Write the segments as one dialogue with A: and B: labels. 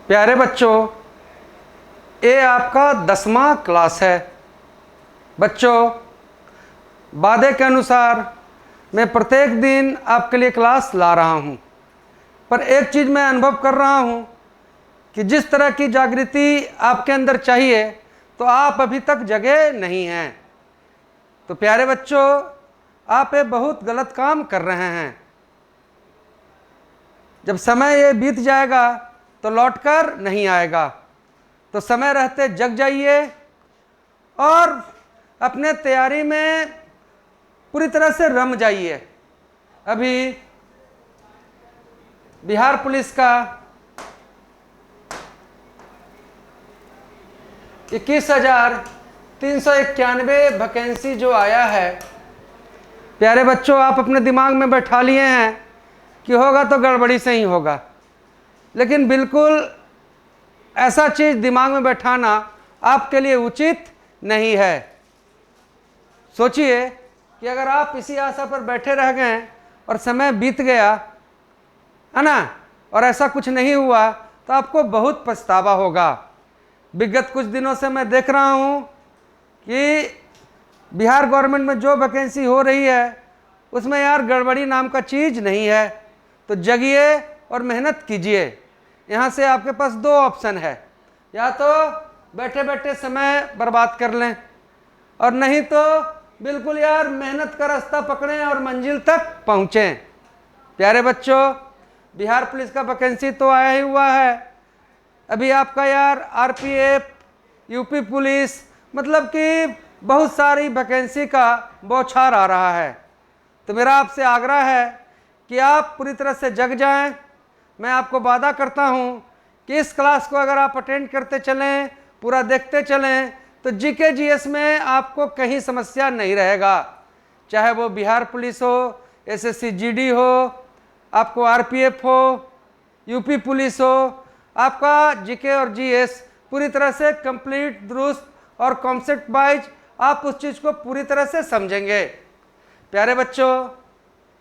A: प्यारे बच्चों, ये आपका 10वां क्लास है। बच्चों, वादे के अनुसार मैं प्रत्येक दिन आपके लिए क्लास ला रहा हूँ, पर एक चीज़ मैं अनुभव कर रहा हूँ कि जिस तरह की जागृति आपके अंदर चाहिए तो आप अभी तक जगे नहीं हैं। तो प्यारे बच्चों, आप ये बहुत गलत काम कर रहे हैं। जब समय ये बीत जाएगा तो लौटकर नहीं आएगा, तो समय रहते जग जाइए और अपने तैयारी में पूरी तरह से रम जाइए। अभी बिहार पुलिस का 21,391 वैकेंसी जो आया है, प्यारे बच्चों, आप अपने दिमाग में बैठा लिए हैं कि होगा तो गड़बड़ी से ही होगा, लेकिन बिल्कुल ऐसा चीज़ दिमाग में बैठाना आपके लिए उचित नहीं है। सोचिए कि अगर आप इसी आशा पर बैठे रह गए और समय बीत गया, है ना, और ऐसा कुछ नहीं हुआ तो आपको बहुत पछतावा होगा। विगत कुछ दिनों से मैं देख रहा हूँ कि बिहार गवर्नमेंट में जो वैकेंसी हो रही है उसमें यार गड़बड़ी नाम का चीज़ नहीं है। तो जगिए और मेहनत कीजिए। यहाँ से आपके पास दो ऑप्शन है, या तो बैठे बैठे समय बर्बाद कर लें, और नहीं तो बिल्कुल यार मेहनत का रास्ता पकड़ें और मंजिल तक पहुँचें। प्यारे बच्चों, बिहार पुलिस का वैकेंसी तो आया ही हुआ है। अभी आपका यार आरपीएफ, यूपी पुलिस, मतलब कि बहुत सारी वैकेंसी का बौछार आ रहा है। तो मेरा आपसे आग्रह है कि आप पूरी तरह से जग जाएं। मैं आपको वादा करता हूं कि इस क्लास को अगर आप अटेंड करते चलें, पूरा देखते चलें, तो जीके जीएस में आपको कहीं समस्या नहीं रहेगा। चाहे वो बिहार पुलिस हो, एसएससी जीडी हो, आपको आरपीएफ हो, यूपी पुलिस हो, आपका जीके और जीएस पूरी तरह से कंप्लीट, दुरुस्त और कॉन्सेप्ट वाइज आप उस चीज़ को पूरी तरह से समझेंगे। प्यारे बच्चों,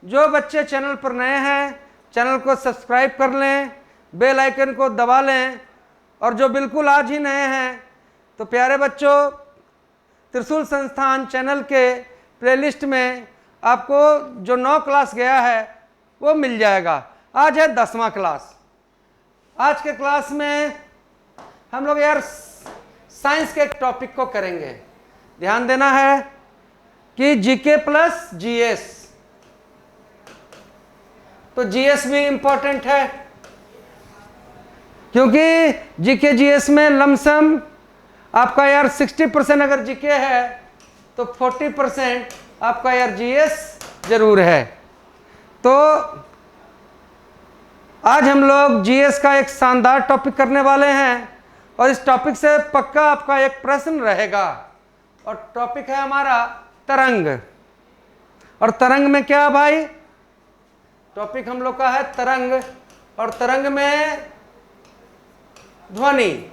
A: जो बच्चे चैनल पर नए हैं, चैनल को सब्सक्राइब कर लें, बेल आइकन को दबा लें, और जो बिल्कुल आज ही नए हैं तो प्यारे बच्चों, त्रिशूल संस्थान चैनल के प्लेलिस्ट में आपको जो 9 क्लास गया है वो मिल जाएगा। आज है 10वां क्लास। आज के क्लास में हम लोग यार साइंस के एक टॉपिक को करेंगे। ध्यान देना है कि जीके प्लस जीएस, तो जीएस भी इंपॉर्टेंट है, क्योंकि जीके जीएस में लमसम आपका यार 60% अगर जीके है तो 40% आपका यार जीएस जरूर है। तो आज हम लोग जीएस का एक शानदार टॉपिक करने वाले हैं, और इस टॉपिक से पक्का आपका एक प्रश्न रहेगा। और टॉपिक है हमारा तरंग। और तरंग में क्या भाई? टॉपिक हम लोग का है तरंग, और तरंग में ध्वनि।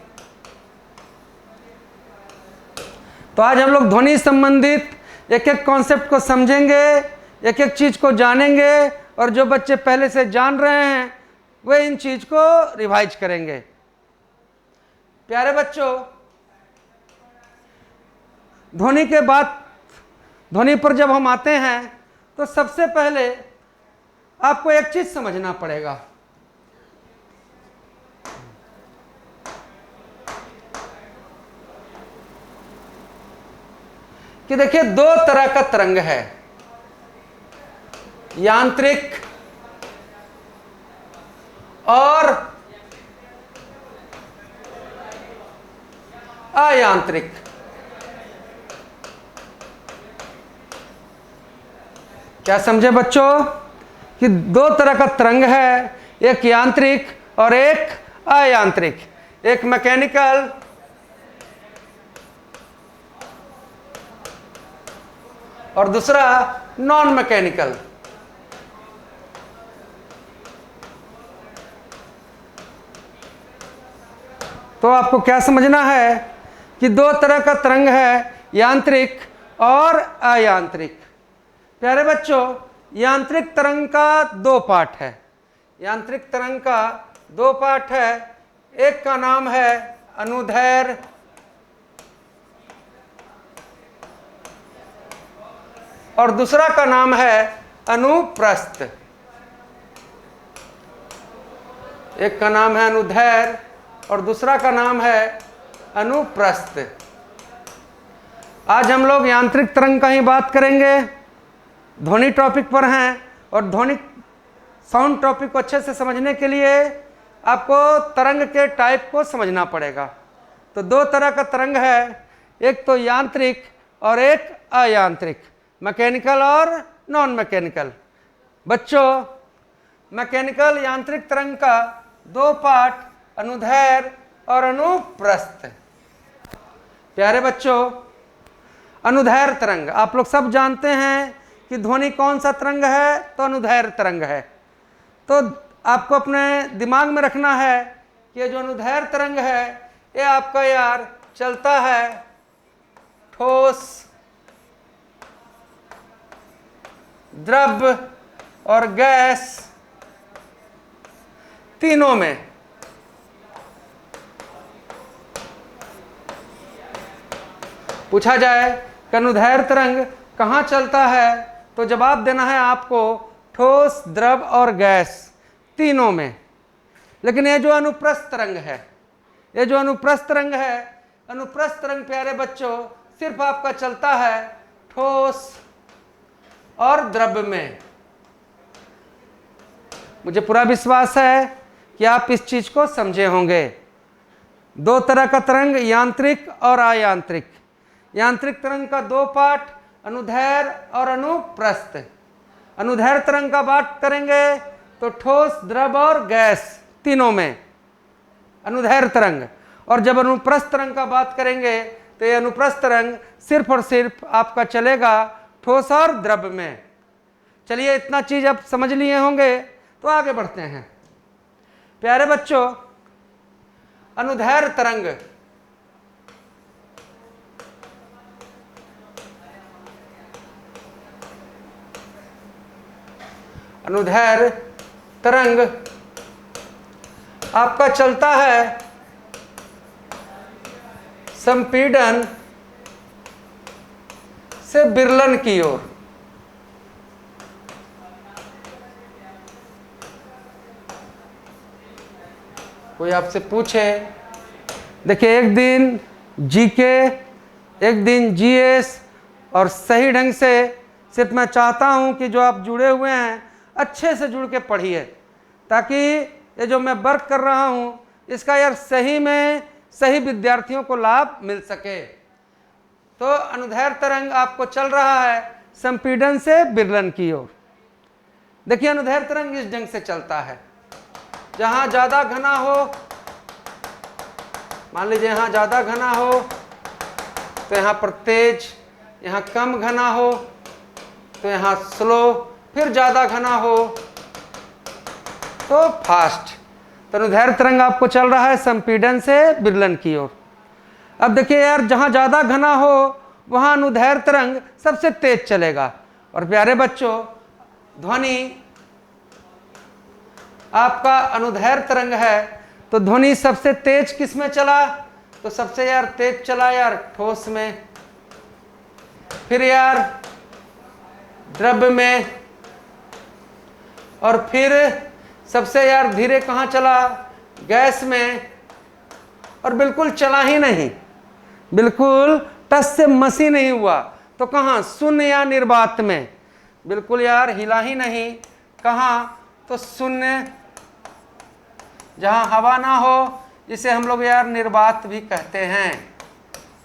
A: तो आज हम लोग ध्वनि संबंधित एक एक कॉन्सेप्ट को समझेंगे, एक एक चीज को जानेंगे, और जो बच्चे पहले से जान रहे हैं वे इन चीज को रिवाइज करेंगे। प्यारे बच्चों, ध्वनि के बाद, ध्वनि पर जब हम आते हैं तो सबसे पहले आपको एक चीज समझना पड़ेगा कि देखिए, 2 तरह का तरंग है, यांत्रिक और अयांत्रिक। क्या समझे बच्चों कि 2 तरह का तरंग है, एक यांत्रिक और एक अयांत्रिक। एक मैकेनिकल और दूसरा नॉन मैकेनिकल। तो आपको क्या समझना है कि 2 तरह का तरंग है, यांत्रिक और अयांत्रिक। प्यारे बच्चों, यांत्रिक तरंग का 2 पार्ट है। यांत्रिक तरंग का 2 पार्ट है। एक का नाम है अनुदैर्घ्य और दूसरा का नाम है अनुप्रस्थ। एक का नाम है अनुदैर्घ्य और दूसरा का नाम है अनुप्रस्थ। आज हम लोग यांत्रिक तरंग का ही बात करेंगे। ध्वनि टॉपिक पर हैं और ध्वनि साउंड टॉपिक को अच्छे से समझने के लिए आपको तरंग के टाइप को समझना पड़ेगा। तो दो तरह का तरंग है, एक तो यांत्रिक और एक अयांत्रिक, मैकेनिकल और नॉन मैकेनिकल। बच्चों, मैकेनिकल यांत्रिक तरंग का दो पार्ट, अनुदैर्घ्य और अनुप्रस्थ। प्यारे बच्चों, अनुदैर्घ्य तरंग आप लोग सब जानते हैं कि ध्वनि कौन सा तरंग है, तो अनुदैर्घ्य तरंग है। तो आपको अपने दिमाग में रखना है कि ये जो अनुदैर्घ्य तरंग है ये आपका यार चलता है ठोस, द्रव और गैस तीनों में। पूछा जाए कि अनुदैर्घ्य तरंग कहाँ चलता है, तो जवाब देना है आपको ठोस, द्रव और गैस तीनों में। लेकिन ये जो अनुप्रस्थ तरंग है, ये जो अनुप्रस्थ तरंग है, अनुप्रस्थ तरंग प्यारे बच्चों सिर्फ आपका चलता है ठोस और द्रव में। मुझे पूरा विश्वास है कि आप इस चीज को समझे होंगे। दो तरह का तरंग, यांत्रिक और अयांत्रिक। यांत्रिक तरंग का दो पार्ट, अनुदैर्घ्य और अनुप्रस्थ। अनुदैर्घ्य तरंग का बात करेंगे तो ठोस, द्रव और गैस तीनों में अनुदैर्घ्य तरंग। और जब अनुप्रस्थ तरंग का बात करेंगे तो ये अनुप्रस्थ तरंग सिर्फ और सिर्फ आपका चलेगा ठोस और द्रव में। चलिए, इतना चीज आप समझ लिए होंगे तो आगे बढ़ते हैं। प्यारे बच्चों, अनुदैर्घ्य तरंग अनुदैर्घ्य तरंग आपका चलता है संपीड़न से विरलन की ओर। कोई आपसे पूछे, देखिए एक दिन जीके, एक दिन जीएस, और सही ढंग से सिर्फ मैं चाहता हूं कि जो आप जुड़े हुए हैं अच्छे से जुड़ के पढ़िए, ताकि ये जो मैं वर्क कर रहा हूं इसका यार सही में सही विद्यार्थियों को लाभ मिल सके। तो अनुदैर्घ्य तरंग आपको चल रहा है संपीड़न से विरलन की ओर। देखिए, अनुदैर्घ्य तरंग इस ढंग से चलता है, जहां ज्यादा घना हो, मान लीजिए यहां ज्यादा घना हो तो यहां पर तेज, यहां कम घना हो तो यहां स्लो, फिर ज्यादा घना हो तो फास्ट। तो अनुदैर्घ्य तरंग आपको चल रहा है संपीड़न से विरलन की ओर। अब देखिए यार, जहां ज्यादा घना हो वहां अनुदैर्घ्य तरंग सबसे तेज चलेगा। और प्यारे बच्चों, ध्वनि आपका अनुदैर्घ्य तरंग है, तो ध्वनि सबसे तेज किस में चला, तो सबसे यार तेज चला यार ठोस में, फिर यार द्रव में, और फिर सबसे यार धीरे कहाँ चला, गैस में, और बिल्कुल चला ही नहीं, बिल्कुल टस से मसी नहीं हुआ, तो कहाँ, शून्य या निर्वात में, बिल्कुल यार हिला ही नहीं। कहाँ, तो शून्य, जहाँ हवा ना हो, जिसे हम लोग यार निर्वात भी कहते हैं।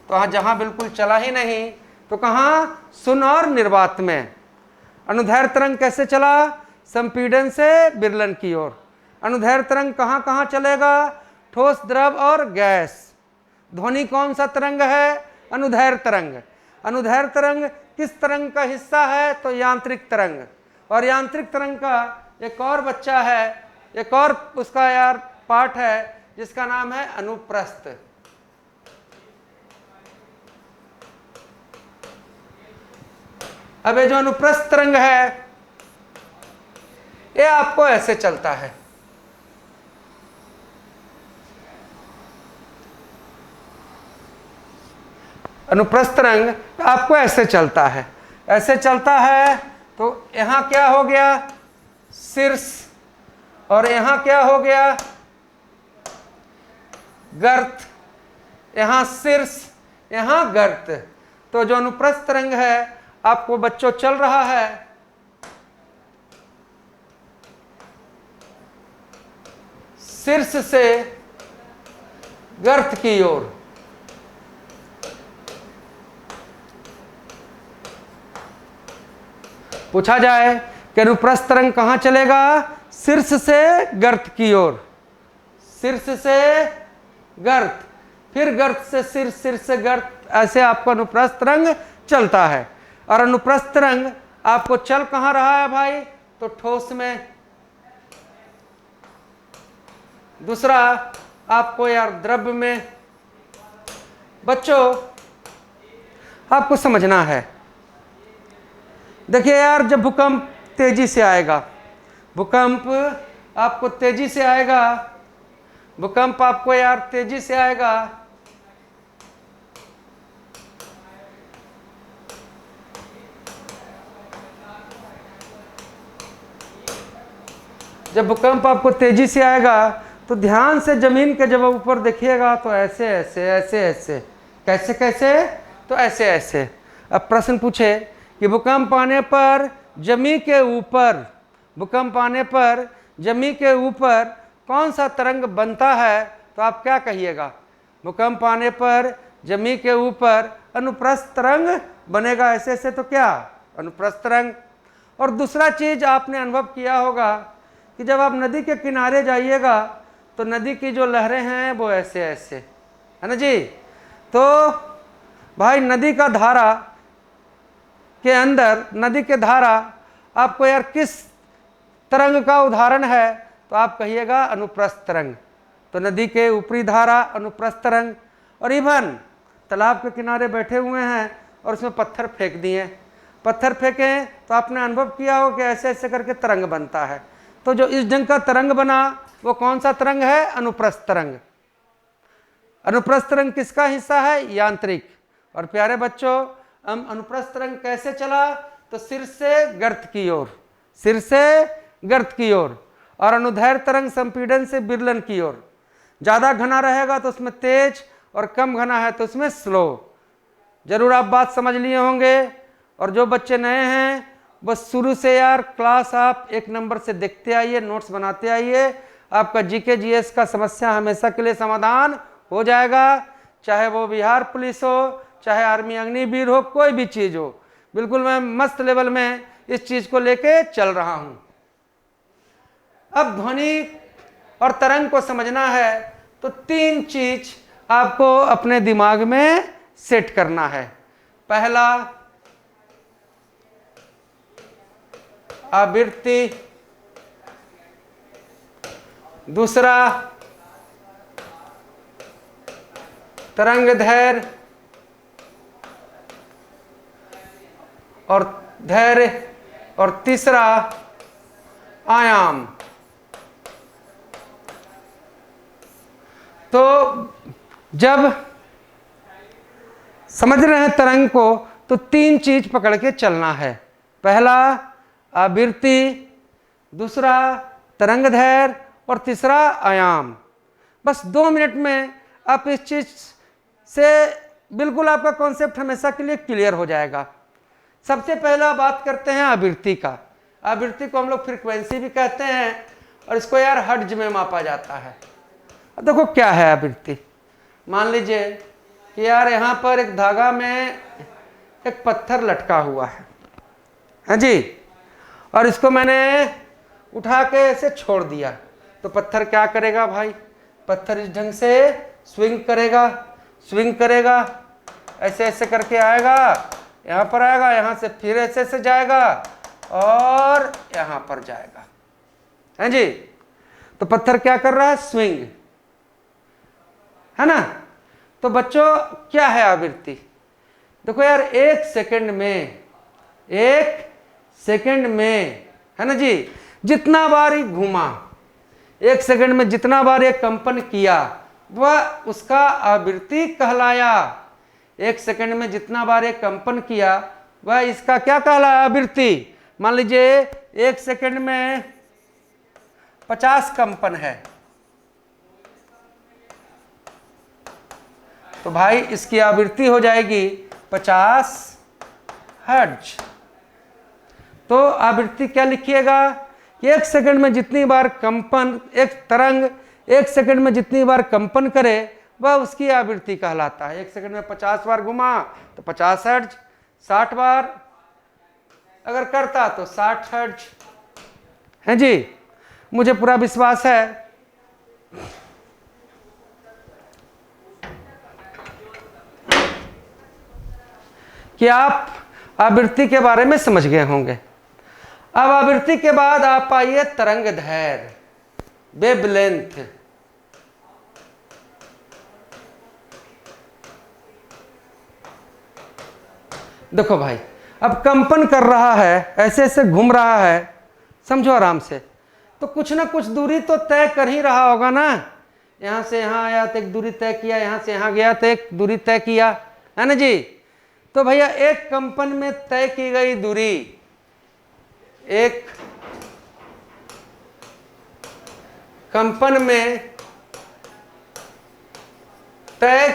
A: तो जहाँ बिल्कुल चला ही नहीं, तो कहाँ, शून्य और निर्वात में। अनुदैर्घ्य तरंग कैसे चला, संपीड़न से विरलन की ओर। अनुदैर्घ्य तरंग कहाँ कहाँ चलेगा, ठोस, द्रव और गैस। ध्वनि कौन सा तरंग है, अनुदैर्घ्य तरंग। अनुदैर्घ्य तरंग किस तरंग का हिस्सा है, तो यांत्रिक तरंग। और यांत्रिक तरंग का एक और बच्चा है, एक और उसका यार पार्ट है, जिसका नाम है अनुप्रस्थ। अब ये जो अनुप्रस्थ तरंग है ये आपको ऐसे चलता है। अनुप्रस्थ तरंग आपको ऐसे चलता है, ऐसे चलता है, तो यहाँ क्या हो गया, शीर्ष, और यहाँ क्या हो गया, गर्त, यहाँ शीर्ष, यहाँ गर्त। तो जो अनुप्रस्थ तरंग है आपको बच्चों चल रहा है शीर्ष से गर्त की ओर, पूछा जाए कि अनुप्रस्थ तरंग कहां चलेगा, शीर्ष से गर्त की ओर, शीर्ष से गर्त, फिर गर्त से शीर्ष, शीर्ष से गर्त, ऐसे आपको अनुप्रस्थ तरंग चलता है। और अनुप्रस्थ तरंग आपको चल कहां रहा है भाई, तो ठोस में। दूसरा आपको यार द्रव्य में। बच्चों आपको समझना है, देखिए यार, जब भूकंप तेजी से आएगा, भूकंप आपको तेजी से आएगा, भूकंप आपको यार तेजी से आएगा, जब भूकंप आपको तेजी से आएगा तो ध्यान से जमीन के जब ऊपर देखिएगा तो ऐसे ऐसे ऐसे ऐसे, कैसे कैसे, तो ऐसे ऐसे। अब प्रश्न पूछे कि भूकंप आने पर जमीन के ऊपर, भूकंप आने पर जमीन के ऊपर कौन सा तरंग बनता है, तो आप क्या कहिएगा, भूकंप आने पर जमीन के ऊपर अनुप्रस्थ तरंग बनेगा, ऐसे ऐसे, तो क्या, अनुप्रस्थ तरंग। और दूसरा चीज आपने अनुभव किया होगा कि जब आप नदी के किनारे जाइएगा तो नदी की जो लहरें हैं वो ऐसे ऐसे, है ना जी। तो भाई नदी का धारा के अंदर, नदी के धारा आपको यार किस तरंग का उदाहरण है, तो आप कहिएगा अनुप्रस्थ तरंग। तो नदी के ऊपरी धारा अनुप्रस्थ तरंग। और इवन तालाब के किनारे बैठे हुए हैं और उसमें पत्थर फेंक दिए, पत्थर फेंके तो आपने अनुभव किया हो कि ऐसे ऐसे करके तरंग बनता है। तो जो इस ढंग का तरंग बना वो कौन सा तरंग है, अनुप्रस्थ तरंग। अनुप्रस्थ तरंग किसका हिस्सा है, यांत्रिक। और प्यारे बच्चों, हम अनुप्रस्थ तरंग कैसे चला, तो सिर से गर्त की ओर, सिर से गर्त की ओर। और अनुदैर्घ्य तरंग संपीड़न से विरलन की ओर। ज्यादा घना रहेगा तो उसमें तेज, और कम घना है तो उसमें स्लो। जरूर आप बात समझ लिए होंगे। और जो बच्चे नए हैं बस शुरू से यार क्लास आप 1 नंबर से देखते आइए, नोट्स बनाते आइए, आपका जीके जीएस का समस्या हमेशा के लिए समाधान हो जाएगा। चाहे वो बिहार पुलिस हो, चाहे आर्मी अग्निवीर हो, कोई भी चीज हो, बिल्कुल मैं मस्त लेवल में इस चीज को लेके चल रहा हूं। अब ध्वनि और तरंग को समझना है तो 3 चीज आपको अपने दिमाग में सेट करना है। पहला आवृत्ति, दूसरा तरंग दैर्घ्य और धैर्य, और तीसरा आयाम। तो जब समझ रहे हैं तरंग को तो 3 चीज पकड़ के चलना है। पहला आवृत्ति, दूसरा तरंग दैर्घ्य और तीसरा आयाम। बस 2 मिनट में आप इस चीज से बिल्कुल आपका कॉन्सेप्ट हमेशा के लिए क्लियर हो जाएगा। सबसे पहला बात करते हैं आवृत्ति का। आवृत्ति को हम लोग फ्रीक्वेंसी भी कहते हैं और इसको यार हर्ट्ज में मापा जाता है। अब देखो क्या है आवृत्ति। मान लीजिए कि यार यहाँ पर एक धागा में एक पत्थर लटका हुआ है, हाँ जी, और इसको मैंने उठा के ऐसे छोड़ दिया तो पत्थर क्या करेगा भाई, पत्थर इस ढंग से स्विंग करेगा, स्विंग करेगा, ऐसे ऐसे करके आएगा, यहाँ पर आएगा, यहाँ से फिर ऐसे ऐसे जाएगा और यहाँ पर जाएगा, है जी। तो पत्थर क्या कर रहा है, स्विंग, है ना। तो बच्चों क्या है आवृत्ति, देखो यार 1 सेकंड में, 1 सेकंड में, है ना जी, जितना बार ही घूमा, 1 सेकंड में जितना बार ये कंपन किया वह उसका आवृत्ति कहलाया। 1 सेकंड में जितना बार एक कंपन किया वह इसका क्या कहलाया, आवृत्ति। मान लीजिए 1 सेकंड में 50 कंपन है, तो भाई इसकी आवृत्ति हो जाएगी 50 हर्ट्ज। तो आवृत्ति क्या लिखिएगा, 1 सेकंड में जितनी बार कंपन, एक तरंग 1 सेकंड में जितनी बार कंपन करे वह उसकी आवृत्ति कहलाता है। 1 सेकंड में 50 बार घुमा तो 50 हर्ट्ज, 60 बार अगर करता तो 60 हर्ट्ज है जी। मुझे पूरा विश्वास है कि आप आवृत्ति के बारे में समझ गए होंगे। अब आवृत्ति के बाद आप आइए तरंग दैर्घ्य, वेवलेंथ। देखो भाई, अब कंपन कर रहा है, ऐसे ऐसे घूम रहा है, समझो आराम से, तो कुछ ना कुछ दूरी तो तय कर ही रहा होगा ना। यहां से यहां आया तो एक दूरी तय किया, यहां से यहां गया तो एक दूरी तय किया, है ना जी। तो भैया एक कंपन में तय की गई दूरी, एक कंपन में तय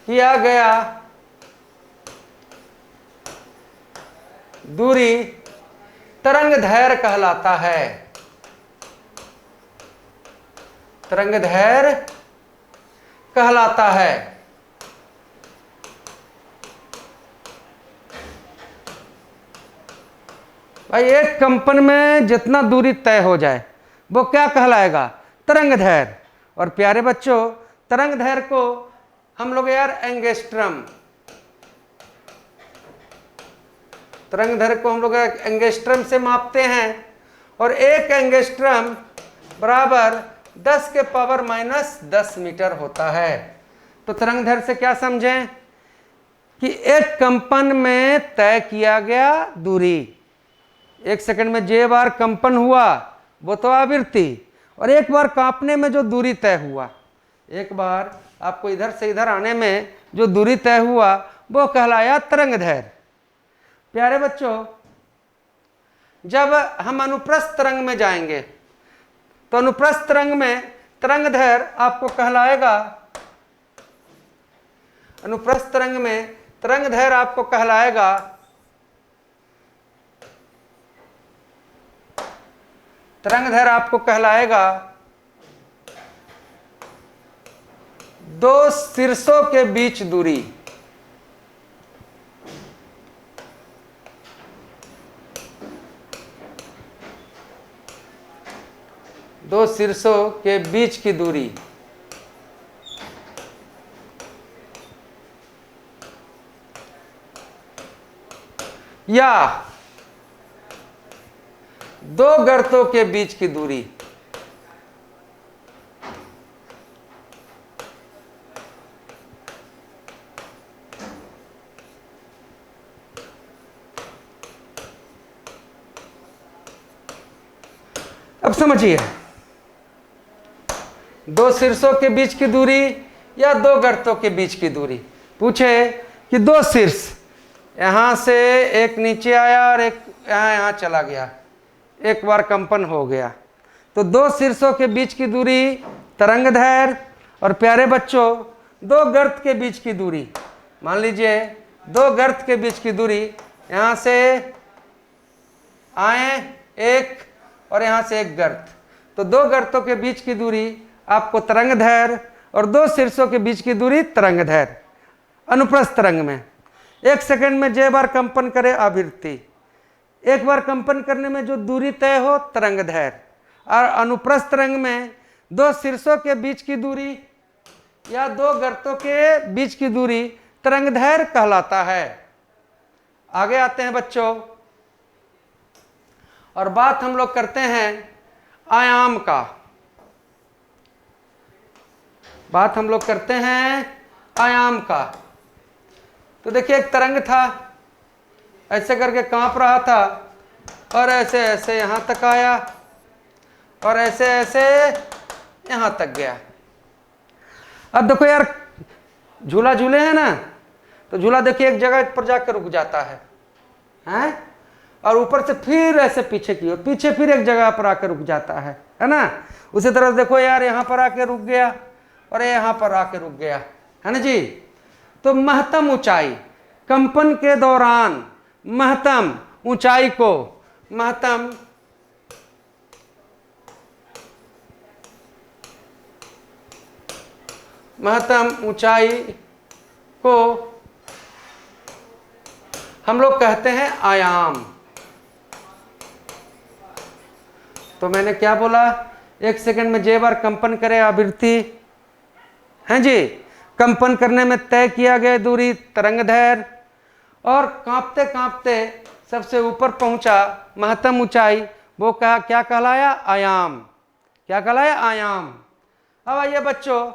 A: किया गया दूरी तरंग दैर्घ्य कहलाता है। तरंग दैर्घ्य कहलाता है। भाई एक कंपन में जितना दूरी तय हो जाए वो क्या कहलाएगा, तरंग दैर्घ्य। और प्यारे बच्चों, तरंग दैर्घ्य को हम लोग यार एंगस्ट्रम, तरंग दैर्घ्य को हम लोग एंगस्ट्रम से मापते हैं। और एक एंगस्ट्रम बराबर 10 के पावर -10 मीटर होता है। तो तरंग दैर्घ्य से क्या समझें कि एक कंपन में तय किया गया दूरी, 1 सेकंड में जे बार कंपन हुआ वो तो आवृत्ति, और एक बार कांपने में जो दूरी तय हुआ, एक बार आपको इधर से इधर आने में जो दूरी तय हुआ वो कहलाया तरंग दैर्घ्य। प्यारे बच्चों, जब हम अनुप्रस्थ तरंग में जाएंगे तो अनुप्रस्थ तरंग में तरंग दैर्घ्य आपको कहलाएगा, अनुप्रस्थ तरंग में तरंग दैर्घ्य आपको कहलाएगा तरंग दैर्घ्य आपको कहलाएगा दो शीर्षों के बीच दूरी। दो शीर्षों के बीच की दूरी, या दो गर्तों के बीच की दूरी। अब समझिए, दो शीर्षों के बीच की दूरी या दो गर्तों के बीच की दूरी। पूछे कि दो शीर्ष, यहां से एक नीचे आया और एक यहां चला गया, एक बार कंपन हो गया, तो दो शीर्षों के बीच की दूरी तरंग दैर्घ्य। और प्यारे बच्चों, दो गर्त के बीच की दूरी, मान लीजिए दो गर्त के बीच की दूरी, यहां से आए एक और यहां से एक गर्त, तो दो गर्तों के बीच की दूरी आपको तरंग दैर्घ्य, और दो शीर्षों के बीच की दूरी तरंग दैर्घ्य। अनुप्रस्थ तरंग में 1 सेकंड में जे बार कंपन करे आवृत्ति, एक बार कंपन करने में जो दूरी तय हो तरंग दैर्घ्य। और अनुप्रस्थ तरंग में दो शीर्षों के बीच की दूरी या दो गर्तों के बीच की दूरी तरंग दैर्घ्य कहलाता है। आगे आते हैं बच्चों, और बात हम लोग करते हैं आयाम का। बात हम लोग करते हैं आयाम का। तो देखिए, एक तरंग था, ऐसे करके कांप रहा था, और ऐसे ऐसे यहां तक आया, और ऐसे ऐसे यहां तक गया। अब देखो यार, झूला झूले हैं ना, तो झूला देखिए एक जगह पर जाकर रुक जाता है, हैं? और ऊपर से फिर ऐसे पीछे की ओर, पीछे फिर एक जगह पर आकर रुक जाता है ना। उसी तरह देखो यार, यहाँ पर आके रुक गया और यहाँ पर आके रुक गया, है ना जी। तो महत्तम ऊंचाई, कंपन के दौरान महत्तम ऊंचाई को, महत्तम ऊंचाई को हम लोग कहते हैं आयाम। तो मैंने क्या बोला, 1 सेकंड में जे बार कंपन करे आवृत्ति, हैं जी, कंपन करने में तय किया गया दूरी तरंगदैर्घ्य, और कांपते कांपते सबसे ऊपर पहुंचा महत्तम ऊंचाई, वो कहा क्या कहलाया, आयाम। क्या कहलाया, आयाम। अब आइए बच्चों,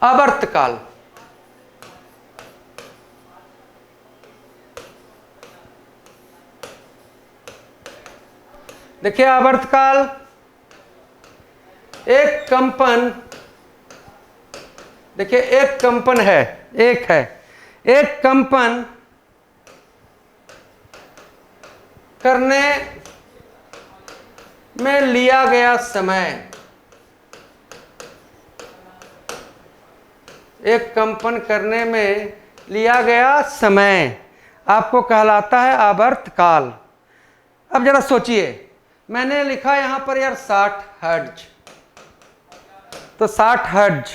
A: आवर्तकाल। देखिए आवर्तकाल एक कंपन, देखिए एक कंपन है, एक कंपन करने में लिया गया समय, एक कंपन करने में लिया गया समय आपको कहलाता है आवर्तकाल। अब जरा सोचिए, मैंने लिखा यहां पर यार 60 हर्ट्ज, तो 60 हर्ट्ज,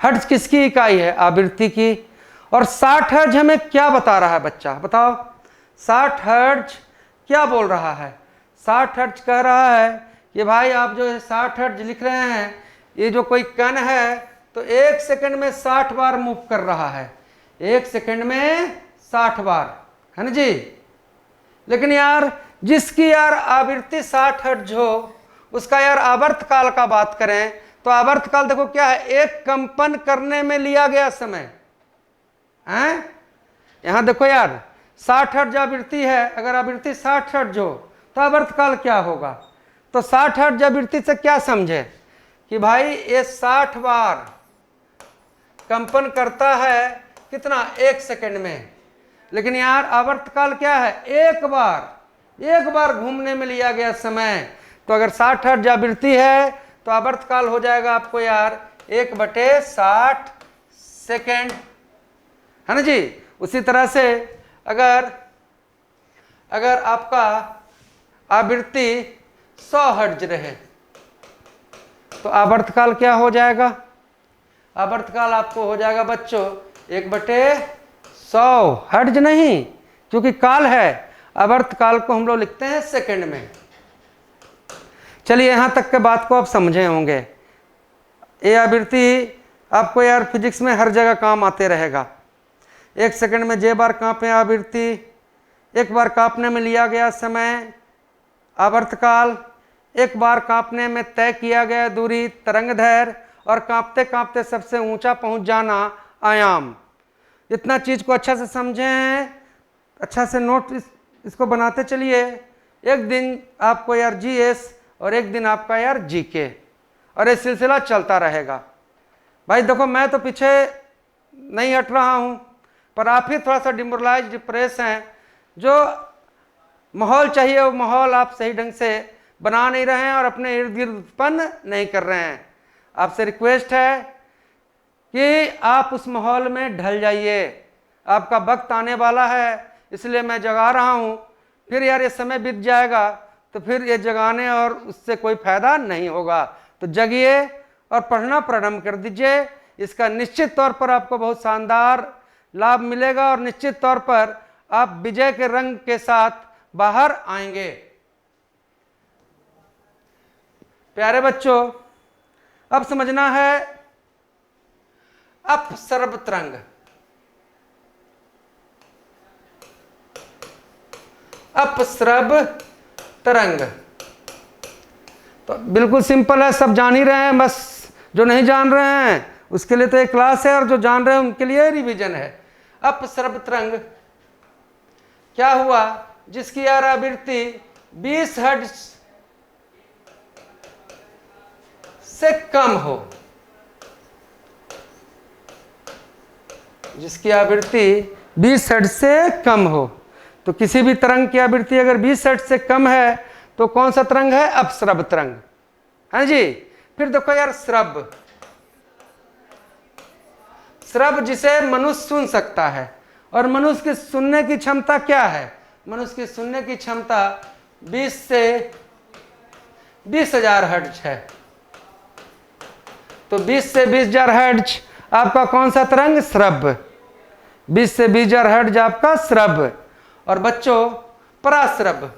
A: हर्ट्ज किसकी इकाई है, आवृत्ति की। और 60 हर्ट्ज हमें क्या बता रहा है बच्चा, बताओ। 60 हर्ट्ज क्या बोल रहा है, 60 हर्ट्ज कह रहा है कि भाई आप जो 60 हर्ट्ज लिख रहे हैं, ये जो कोई कण है तो 1 सेकंड में 60 बार मूव कर रहा है, 1 सेकंड में 60 बार, है ना जी। लेकिन यार जिसकी यार आवृत्ति 60 हर्ट्ज हो, उसका यार आवर्तकाल का बात करें तो आवर्तकाल देखो क्या है, एक कंपन करने में लिया गया समय है। यहां देखो यार 60 हर्ट्ज आवृत्ति है, अगर आवृत्ति 60 हर्ट्ज हो तो आवर्तकाल क्या होगा। तो 60 हर्ट्ज आवृत्ति से क्या समझे कि भाई ये 60 बार कंपन करता है, कितना, 1 सेकंड में। लेकिन यार आवर्तकाल क्या है, एक बार घूमने में लिया गया समय। तो अगर 60 हर्ट्ज आवृत्ति है तो आवर्तकाल हो जाएगा आपको यार 1/60 सेकेंड, है ना जी। उसी तरह से अगर आपका आवृत्ति 100 हर्ट्ज रहे तो आवर्तकाल क्या हो जाएगा, आवर्तकाल आपको हो जाएगा बच्चों 1/100 हर्ट्ज नहीं, क्योंकि काल है, आवर्तकाल को हम लोग लिखते हैं सेकंड में। चलिए यहां तक के बात को आप समझे होंगे। ये आवृत्ति आपको यार फिजिक्स में हर जगह काम आते रहेगा। 1 सेकंड में जे बार कांपे आवृत्ति, एक बार कांपने में लिया गया समय आवर्तकाल, एक बार कांपने में तय किया गया दूरी तरंगदैर्घ्य, और कांपते कांपते सबसे ऊंचा पहुंच जाना आयाम। इतना चीज को अच्छा से समझें, अच्छा से नोट इसको बनाते चलिए। एक दिन आपको यार जीएस और एक दिन आपका यार जीके, और ये सिलसिला चलता रहेगा। भाई देखो मैं तो पीछे नहीं हट रहा हूँ, पर आप ही थोड़ा सा डिमोरलाइज डिप्रेस हैं। जो माहौल चाहिए वो माहौल आप सही ढंग से बना नहीं रहे हैं और अपने इर्द गिर्द उत्पन्न नहीं कर रहे हैं। आपसे रिक्वेस्ट है कि आप उस माहौल में ढल जाइए, आपका वक्त आने वाला है, इसलिए मैं जगा रहा हूँ। फिर यार ये समय बीत जाएगा तो फिर ये जगाने और उससे कोई फायदा नहीं होगा। तो जगिए और पढ़ना प्रारंभ कर दीजिए, इसका निश्चित तौर पर आपको बहुत शानदार लाभ मिलेगा और निश्चित तौर पर आप विजय के रंग के साथ बाहर आएंगे। प्यारे बच्चों, अब समझना है अपसर्ब तरंग। अपसर्ब तरंग तो बिल्कुल सिंपल है, सब जान ही रहे हैं, बस जो नहीं जान रहे हैं उसके लिए तो एक क्लास है और जो जान रहे हैं उनके लिए रिवीजन है। अपसर्ब तरंग क्या हुआ जिसकी यार आवृत्ति 20 हर्ट्ज से कम हो, जिसकी आवृत्ति 20 हर्ट्ज से कम हो। तो किसी भी तरंग की आवृत्ति अगर 20 हर्ट्ज से कम है तो कौन सा तरंग है? अपस्रव तरंग, है जी। फिर देखो यार श्रव्य, श्रव्य जिसे मनुष्य सुन सकता है, और मनुष्य की सुनने की क्षमता क्या है? मनुष्य की सुनने की क्षमता 20 से 20,000 हर्ट्ज है। तो 20 से 20,000 हर्ट्ज आपका कौन सा तरंग? श्रव्य। 20 से 20,000 हर्ट्ज आपका श्रव्य। और बच्चों पराश्रव्य,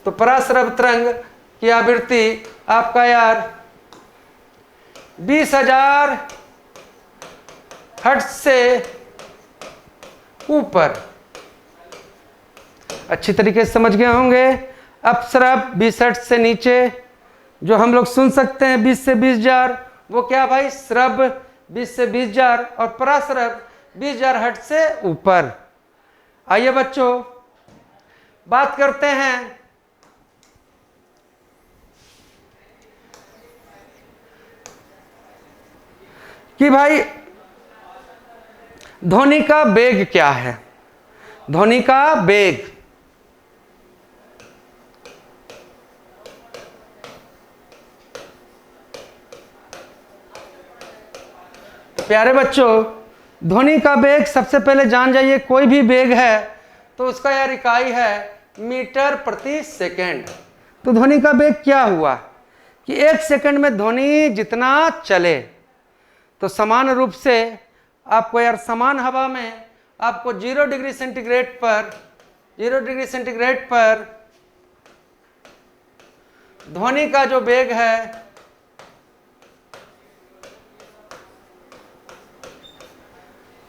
A: तो पराश्रव्य तरंग की आवृत्ति आपका यार 20,000 हर्ट्ज से ऊपर। अच्छी तरीके से समझ गए होंगे। अपश्रव्य 20 हर्ट्ज से नीचे जो हम लोग सुन सकते हैं 20 से 20,000, वो क्या भाई? श्रव्य 20 से 20,000, और पराश्रव्य 20,000 हर्ट्ज से ऊपर। आइए बच्चों बात करते हैं कि भाई ध्वनि का वेग क्या है? ध्वनि का वेग, प्यारे बच्चों ध्वनि का वेग सबसे पहले जान जाइए। कोई भी वेग है तो उसका यार इकाई है मीटर प्रति सेकंड। तो ध्वनि का वेग क्या हुआ कि 1 सेकंड में ध्वनि जितना चले, तो समान रूप से आपको यार समान हवा में आपको 0 डिग्री सेंटीग्रेड पर ध्वनि का जो वेग है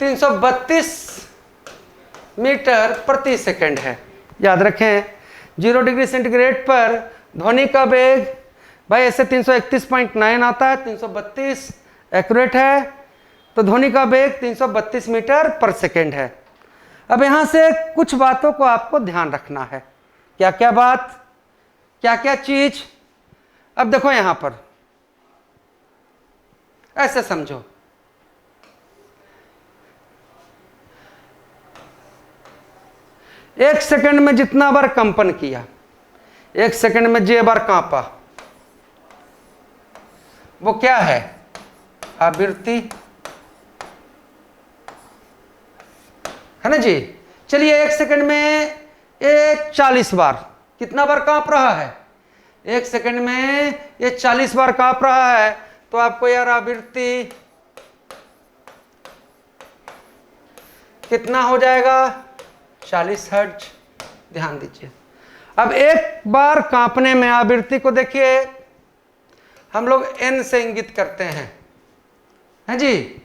A: 332 मीटर प्रति सेकंड है। याद रखें 0 डिग्री सेंटीग्रेड पर ध्वनि का वेग भाई ऐसे 331.9 आता है, 332 एक्यूरेट है। तो ध्वनि का वेग 332 मीटर पर सेकंड है। अब यहां से कुछ बातों को आपको ध्यान रखना है। क्या क्या बात, क्या क्या चीज? अब देखो यहां पर ऐसे समझो, एक सेकंड में जितना बार कंपन किया, 1 सेकंड में जे बार कांपा, वो क्या है? आवृत्ति, है ना जी। चलिए 1 सेकंड में ये 40 बार, कितना बार कांप रहा है? 1 सेकंड में ये 40 बार कांप रहा है। तो आपको यार आवृत्ति कितना हो जाएगा? 40 हर्ट्ज। ध्यान दीजिए। अब एक बार कांपने में आवृत्ति को देखिए, हम लोग n से इंगित करते हैं, है जी।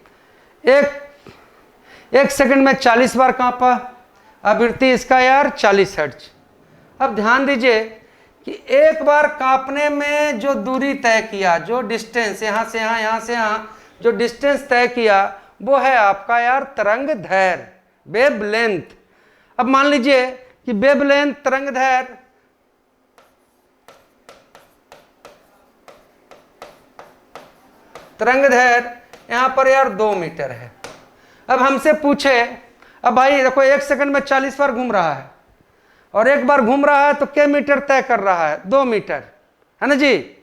A: एक सेकंड में 40 बार कांपा, आवृत्ति इसका यार 40 हर्ट्ज। अब ध्यान दीजिए कि एक बार कांपने में जो दूरी तय किया, जो डिस्टेंस यहां से यहां, यहां से यहां जो डिस्टेंस तय किया, वो है आपका यार तरंग दैर्घ्य, वेव लेंथ। अब मान लीजिए कि वेव लेंथ तरंग दैर्घ्य यहां पर यार 2 मीटर है। अब हमसे पूछे, अब भाई देखो 1 सेकंड में 40 बार घूम रहा है और एक बार घूम रहा है तो क्या मीटर तय कर रहा है? 2 मीटर, है ना जी।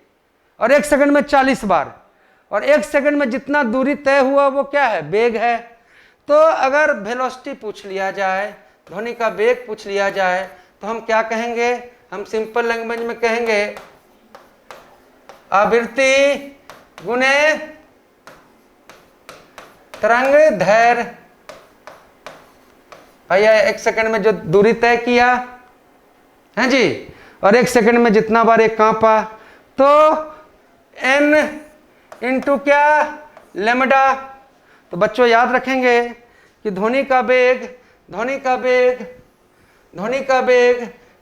A: और 1 सेकंड में 40 बार, और 1 सेकंड में जितना दूरी तय हुआ वो क्या है? वेग है। तो अगर वेलोसिटी पूछ लिया जाए, ध्वनि का वेग पूछ लिया जाए, तो हम क्या कहेंगे? हम सिंपल लैंग्वेज में कहेंगे आवृत्ति गुने तरंग दैर्घ्य। भैया 1 सेकंड में जो दूरी तय किया है जी, और 1 सेकंड में जितना बार एक कांपा, तो n इंटू क्या? लैम्डा। तो बच्चों याद रखेंगे कि ध्वनि का वेग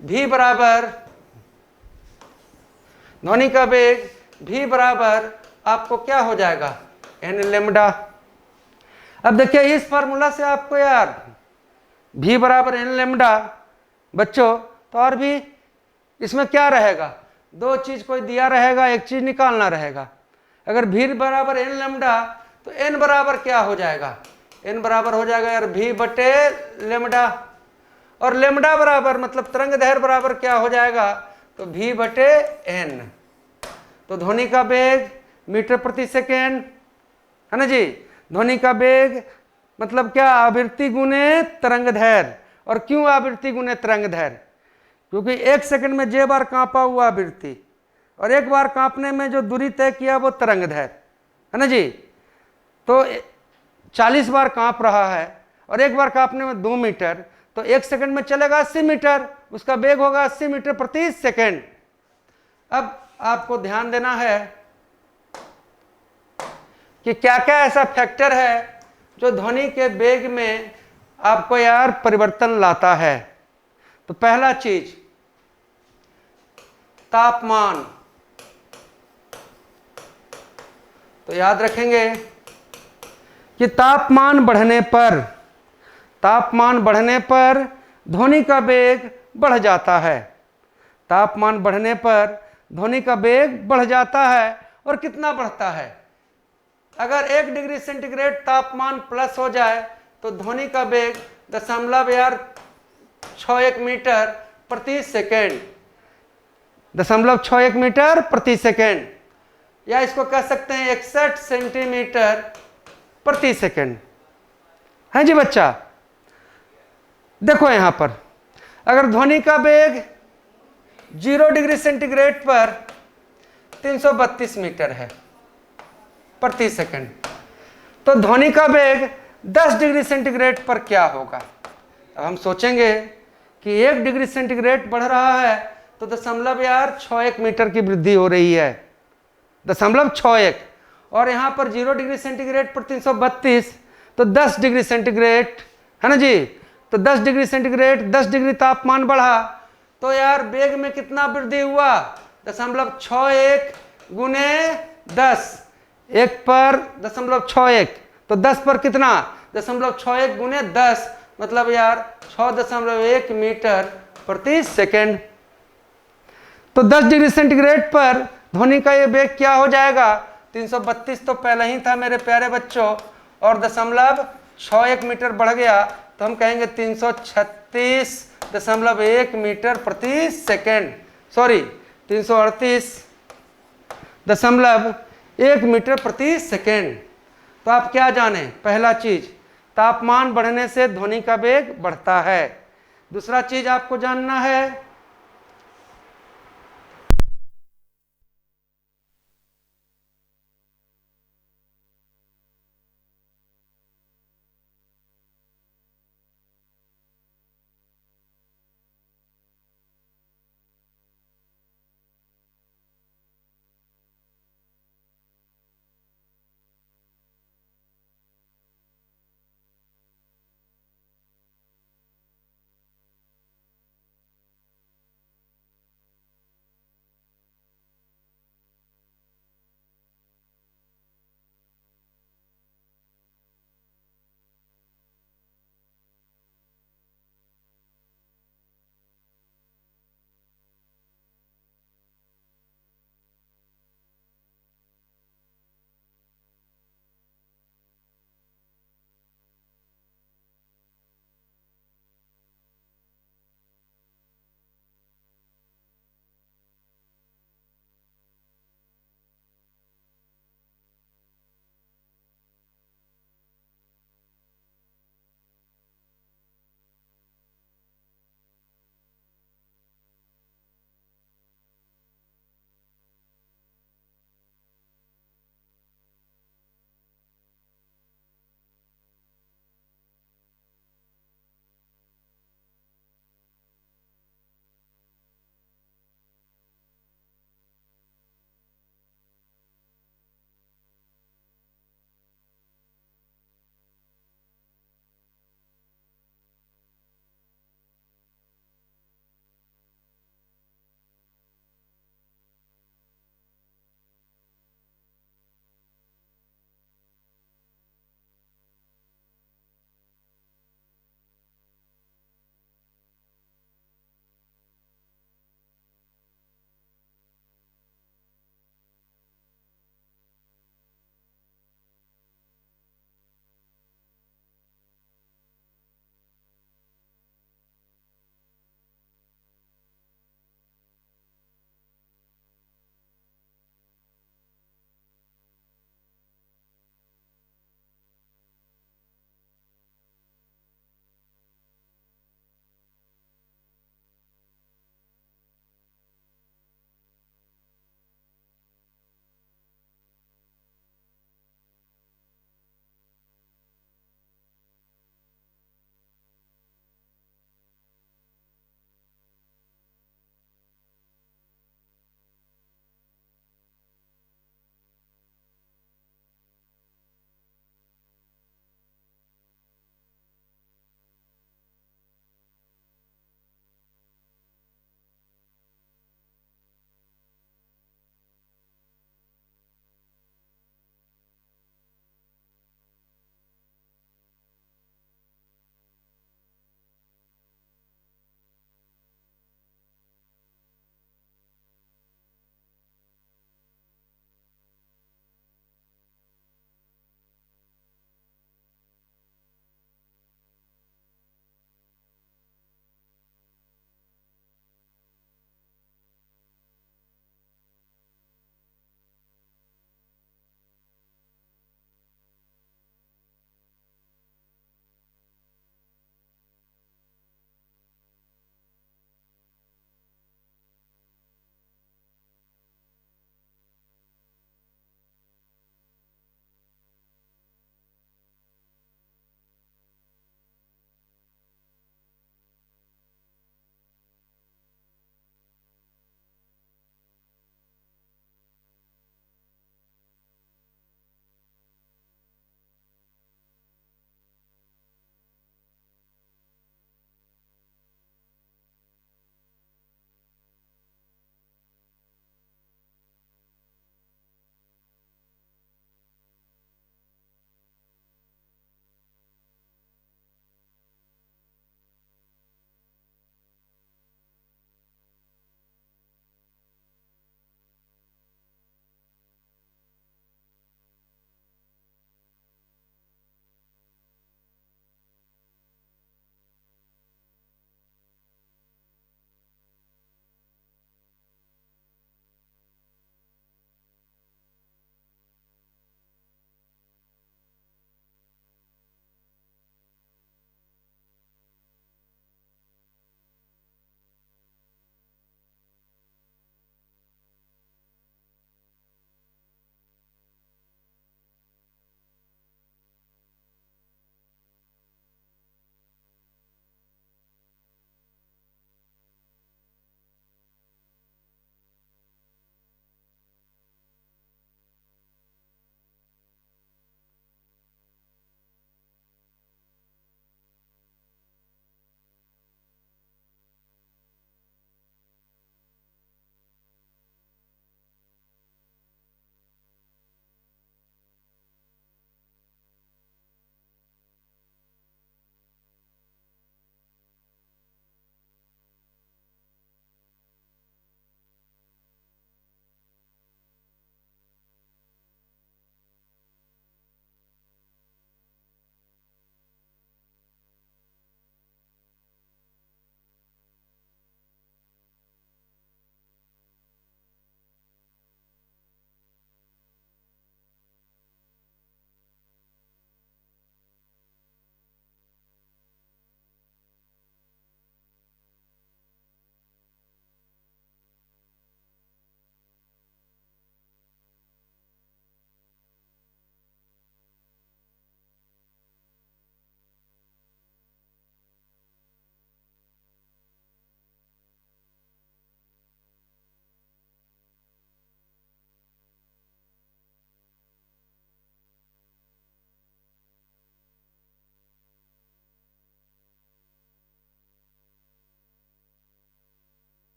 A: v बराबर आपको क्या हो जाएगा? n lambda. अब देखिए इस फार्मूला से आपको यार v बराबर n लेमडा बच्चों, तो और भी इसमें क्या रहेगा, दो चीज कोई दिया रहेगा, एक चीज निकालना रहेगा। अगर v बराबर n लेमडा तो n बराबर क्या हो जाएगा, n बराबर हो जाएगा यार v बटे लेमडा, और लेमडा बराबर मतलब तरंग दैर्घ्य बराबर क्या हो जाएगा, तो v बटे n। तो ध्वनि का वेग मीटर प्रति सेकेंड है ना जी, ध्वनि का वेग मतलब क्या, आवृत्ति गुने तरंग दैर्घ्य। और क्यों आवृत्ति गुने तरंग दैर्घ्य, क्योंकि 1 सेकंड में जे बार कांपा हुआ आवृत्ति और एक बार कांपने में जो दूरी तय किया वो तरंग दैर्घ्य है ना जी। तो 40 बार कांप रहा है और एक बार कांपने में 2 मीटर, तो 1 सेकंड में चलेगा 80 मीटर, उसका वेग होगा 80 मीटर प्रति सेकंड। अब आपको ध्यान देना है कि क्या क्या ऐसा फैक्टर है जो ध्वनि के वेग में आपको यार परिवर्तन लाता है। तो पहला चीज तापमान, तो याद रखेंगे कि तापमान बढ़ने पर ध्वनि का वेग बढ़ जाता है। तापमान बढ़ने पर ध्वनि का वेग बढ़ जाता है। और कितना बढ़ता है, अगर 1 डिग्री सेंटीग्रेड तापमान प्लस हो जाए तो ध्वनि का वेग 0.61 मीटर प्रति सेकेंड, 0.61 मीटर प्रति सेकेंड, या इसको कह सकते हैं 61 सेंटीमीटर प्रति सेकेंड है जी बच्चा। देखो यहां पर अगर ध्वनि का वेग 0 डिग्री सेंटीग्रेड पर 332 मीटर है प्रति सेकंड, तो ध्वनि का वेग 10 डिग्री सेंटीग्रेड पर क्या होगा। अब हम सोचेंगे कि 1 डिग्री सेंटीग्रेड बढ़ रहा है तो 0.61 मीटर की वृद्धि हो रही है, 0.61, और यहाँ पर 0 डिग्री सेंटीग्रेड पर 332, तो 10 डिग्री सेंटीग्रेड है ना जी। तो 10 डिग्री सेंटीग्रेड 10 डिग्री तापमान बढ़ा तो यार वेग में कितना वृद्धि हुआ, 0.61 गुने 10, 1 पर 0.61, तो 10 पर कितना, 0.61 गुने 10 मतलब यार 6.1 मीटर प्रति सेकेंड। तो 10 डिग्री सेंटीग्रेड पर ध्वनि का ये वेग क्या हो जाएगा, 332 तो पहले ही था मेरे प्यारे बच्चों, और 0.61 मीटर बढ़ गया तो हम कहेंगे 336.1 मीटर प्रति सेकेंड, सॉरी 338.1 मीटर प्रति सेकेंड। तो आप क्या जाने, पहला चीज तापमान बढ़ने से ध्वनि का वेग बढ़ता है। दूसरा चीज आपको जानना है